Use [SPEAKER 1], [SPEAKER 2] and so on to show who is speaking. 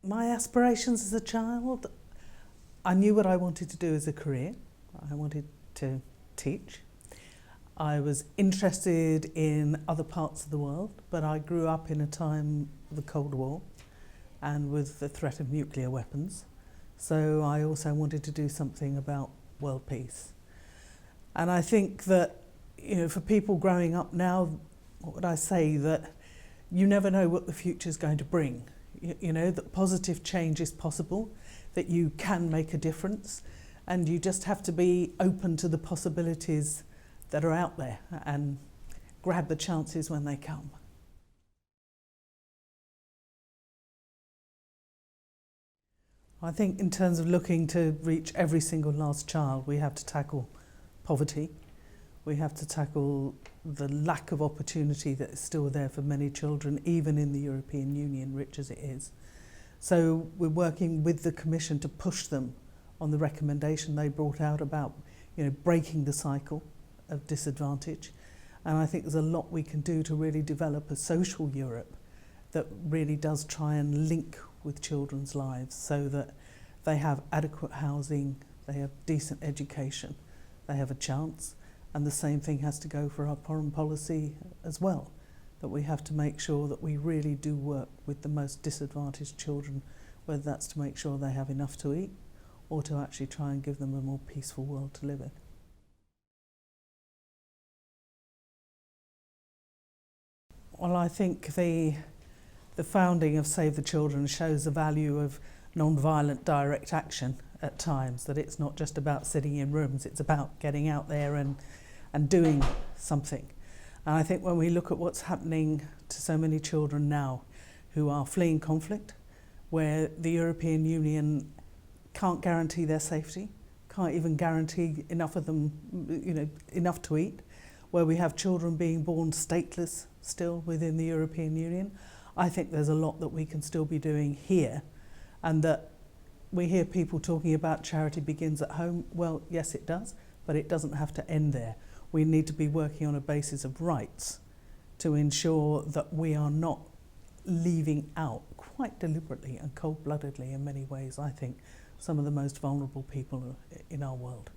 [SPEAKER 1] My aspirations as a child, I knew what I wanted to do as a career. I wanted to teach. I was interested in other parts of the world, but I grew up in a time of the Cold War and with the threat of nuclear weapons. So I also wanted to do something about world peace. And I think that, for people growing up now, what would I say, that you never know what the future is going to bring. That positive change is possible, that you can make a difference, and you just have to be open to the possibilities that are out there and grab the chances when they come. I think in terms of looking to reach every single last child, we have to tackle poverty. We have to tackle the lack of opportunity that is still there for many children, even in the European Union, rich as it is. So we're working with the Commission to push them on the recommendation they brought out about, breaking the cycle of disadvantage. And I think there's a lot we can do to really develop a social Europe that really does try and link with children's lives so that they have adequate housing, they have decent education, they have a chance. And the same thing has to go for our foreign policy as well, that we have to make sure that we really do work with the most disadvantaged children, whether that's to make sure they have enough to eat or to actually try and give them a more peaceful world to live in. Well, I think the founding of Save the Children shows the value of non-violent direct action at times, that it's not just about sitting in rooms, it's about getting out there and doing something. And I think when we look at what's happening to so many children now who are fleeing conflict, where the European Union can't guarantee their safety, can't even guarantee enough of them, enough to eat, where we have children being born stateless still within the European Union, I think there's a lot that we can still be doing here, and that we hear people talking about charity begins at home. Well, yes, it does, but it doesn't have to end there. We need to be working on a basis of rights to ensure that we are not leaving out, quite deliberately and cold-bloodedly in many ways, I think, some of the most vulnerable people in our world.